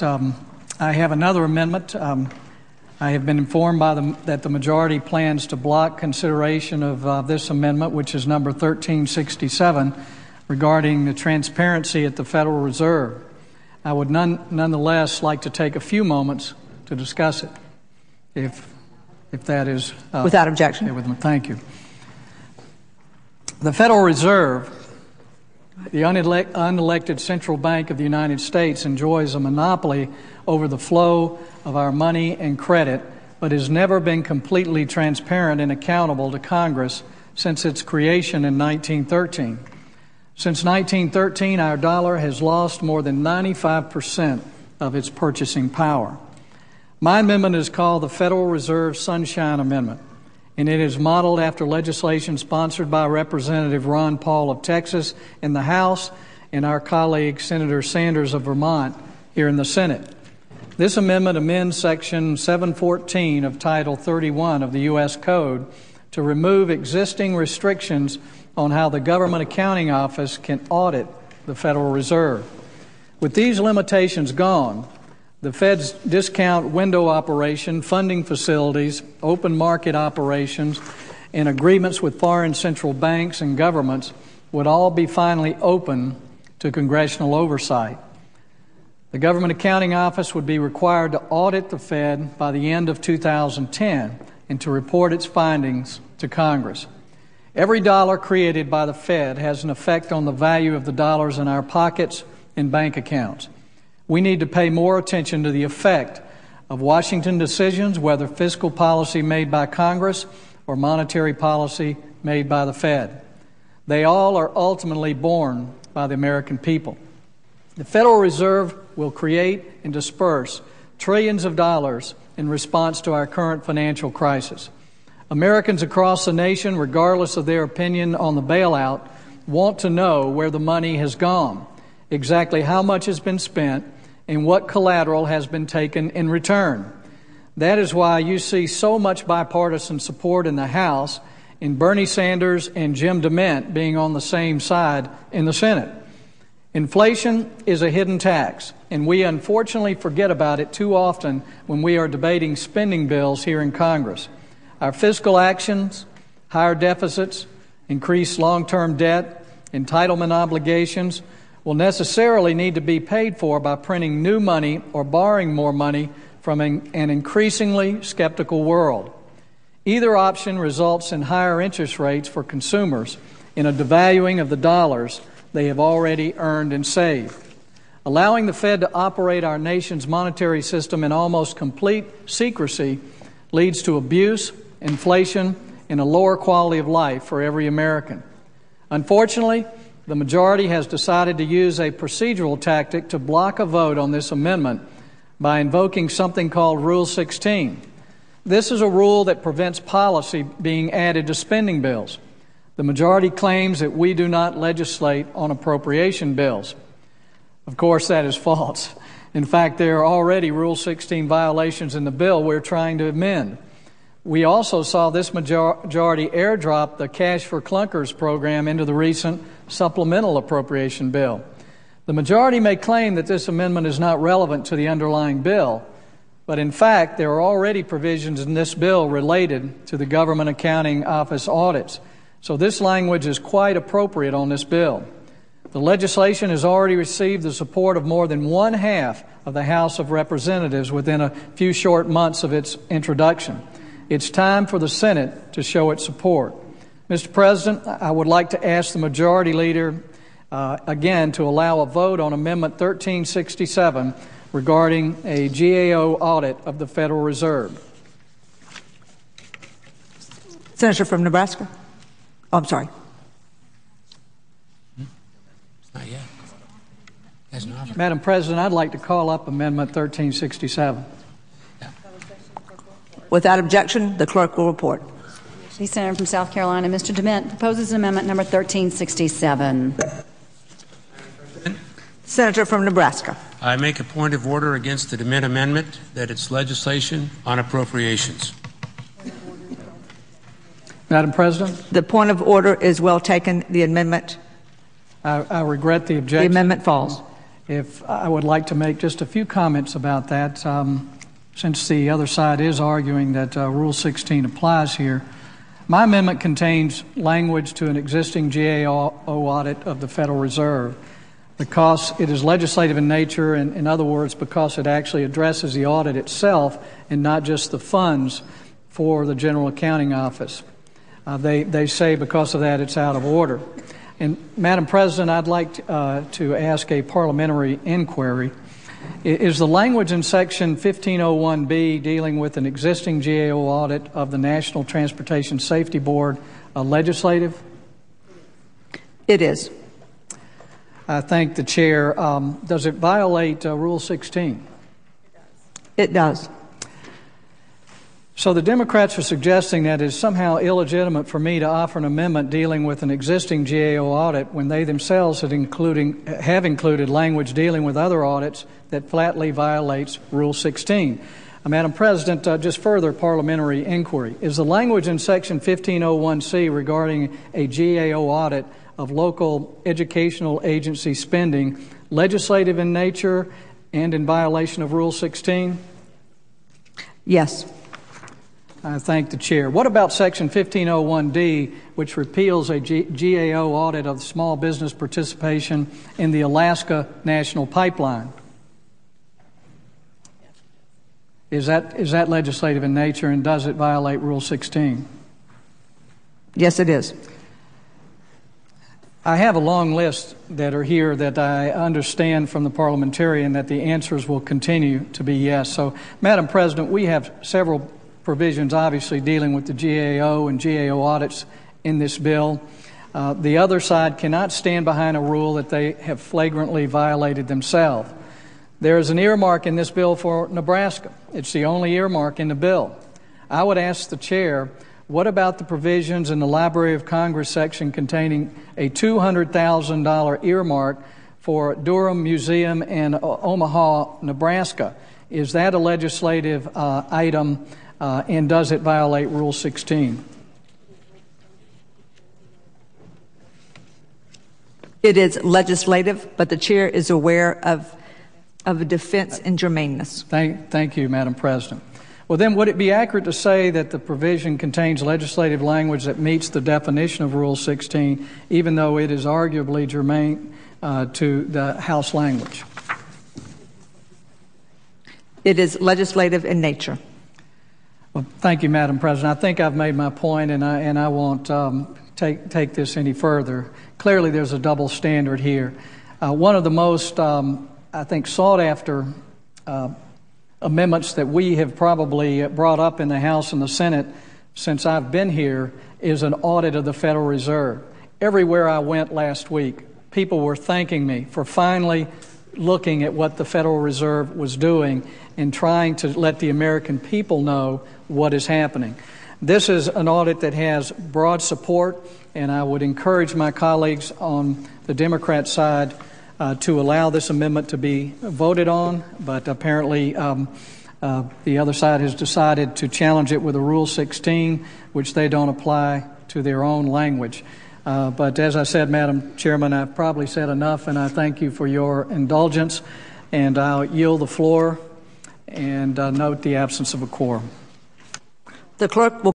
I have another amendment. I have been informed that the majority plans to block consideration of this amendment, which is number 1367, regarding the transparency at the Federal Reserve. I would nonetheless like to take a few moments to discuss it, if that is without objection. Okay with me. Thank you. The Federal Reserve, the unelected central bank of the United States, enjoys a monopoly over the flow of our money and credit, but has never been completely transparent and accountable to Congress since its creation in 1913. Since 1913, our dollar has lost more than 95% of its purchasing power. My amendment is called the Federal Reserve Sunshine Amendment, and it is modeled after legislation sponsored by Representative Ron Paul of Texas in the House and our colleague Senator Sanders of Vermont here in the Senate. This amendment amends Section 714 of Title 31 of the U.S. Code to remove existing restrictions on how the Government Accounting Office can audit the Federal Reserve. With these limitations gone, the Fed's discount window operation, funding facilities, open market operations, and agreements with foreign central banks and governments would all be finally open to congressional oversight. The Government Accounting Office would be required to audit the Fed by the end of 2010 and to report its findings to Congress. Every dollar created by the Fed has an effect on the value of the dollars in our pockets and bank accounts. We need to pay more attention to the effect of Washington decisions, whether fiscal policy made by Congress or monetary policy made by the Fed. They all are ultimately borne by the American people. The Federal Reserve will create and disperse trillions of dollars in response to our current financial crisis. Americans across the nation, regardless of their opinion on the bailout, want to know where the money has gone, exactly how much has been spent, and what collateral has been taken in return. That is why you see so much bipartisan support in the House, and Bernie Sanders and Jim DeMint being on the same side in the Senate. Inflation is a hidden tax, and we unfortunately forget about it too often when we are debating spending bills here in Congress. Our fiscal actions, higher deficits, increased long-term debt, entitlement obligations will necessarily need to be paid for by printing new money or borrowing more money from an increasingly skeptical world. Either option results in higher interest rates for consumers and a devaluing of the dollars they have already earned and saved. Allowing the Fed to operate our nation's monetary system in almost complete secrecy leads to abuse, inflation, and a lower quality of life for every American. Unfortunately, the majority has decided to use a procedural tactic to block a vote on this amendment by invoking something called Rule 16. This is a rule that prevents policy being added to spending bills. The majority claims that we do not legislate on appropriation bills. Of course, that is false. In fact, there are already Rule 16 violations in the bill we're trying to amend. We also saw this majority airdrop the Cash for Clunkers program into the recent supplemental appropriation bill. The majority may claim that this amendment is not relevant to the underlying bill, but in fact, there are already provisions in this bill related to the Government Accounting Office audits. So this language is quite appropriate on this bill. The legislation has already received the support of more than one-half of the House of Representatives within a few short months of its introduction. It's time for the Senate to show its support. Mr. President, I would like to ask the Majority Leader again to allow a vote on Amendment 1367 regarding a GAO audit of the Federal Reserve. Senator from Nebraska. Oh, I'm sorry. Not yet. Madam President, I'd like to call up Amendment 1367. Without objection, the clerk will report. The Senator from South Carolina, Mr. DeMint, proposes an amendment number 1367. Senator from Nebraska. I make a point of order against the DeMint amendment that it's legislation on appropriations. Madam President? The point of order is well taken. The amendment. I regret the objection. The amendment falls. If I would like to make just a few comments about that, since the other side is arguing that Rule 16 applies here. My amendment contains language to an existing GAO audit of the Federal Reserve because it is legislative in nature, and in other words, because it actually addresses the audit itself and not just the funds for the General Accounting Office. They say because of that it's out of order. And Madam President, I'd like to ask a parliamentary inquiry. Is the language in Section 1501B dealing with an existing GAO audit of the National Transportation Safety Board legislative? It is. I thank the chair. Does it violate Rule 16? It does. So the Democrats are suggesting that it is somehow illegitimate for me to offer an amendment dealing with an existing GAO audit when they themselves have included language dealing with other audits that flatly violates Rule 16. Madam President, just further parliamentary inquiry. Is the language in Section 1501C regarding a GAO audit of local educational agency spending legislative in nature and in violation of Rule 16? Yes. I thank the chair. What about Section 1501D, which repeals a GAO audit of small business participation in the Alaska National Pipeline? Is that legislative in nature, and does it violate Rule 16? Yes, it is. I have a long list that are here that I understand from the parliamentarian that the answers will continue to be yes. So, Madam President, we have several provisions obviously dealing with the GAO and GAO audits in this bill. The other side cannot stand behind a rule that they have flagrantly violated themselves. There is an earmark in this bill for Nebraska. It's the only earmark in the bill. I would ask the chair, what about the provisions in the Library of Congress section containing a $200,000 earmark for Durham Museum in Omaha, Nebraska? Is that a legislative item, and does it violate Rule 16? It is legislative, but the chair is aware of a defense in germaneness. Thank you, Madam President. Well, then, would it be accurate to say that the provision contains legislative language that meets the definition of Rule 16, even though it is arguably germane to the House language? It is legislative in nature. Well, thank you, Madam President. I think I've made my point, and I won't take this any further. Clearly, there's a double standard here. One of the most, I think, sought-after amendments that we have probably brought up in the House and the Senate since I've been here is an audit of the Federal Reserve. Everywhere I went last week, people were thanking me for finally looking at what the Federal Reserve was doing and trying to let the American people know what is happening. This is an audit that has broad support, and I would encourage my colleagues on the Democrat side to allow this amendment to be voted on, but apparently the other side has decided to challenge it with a Rule 16, which they don't apply to their own language. But as I said, Madam Chairman, I've probably said enough, and I thank you for your indulgence, and I'll yield the floor and note the absence of a quorum. The clerk will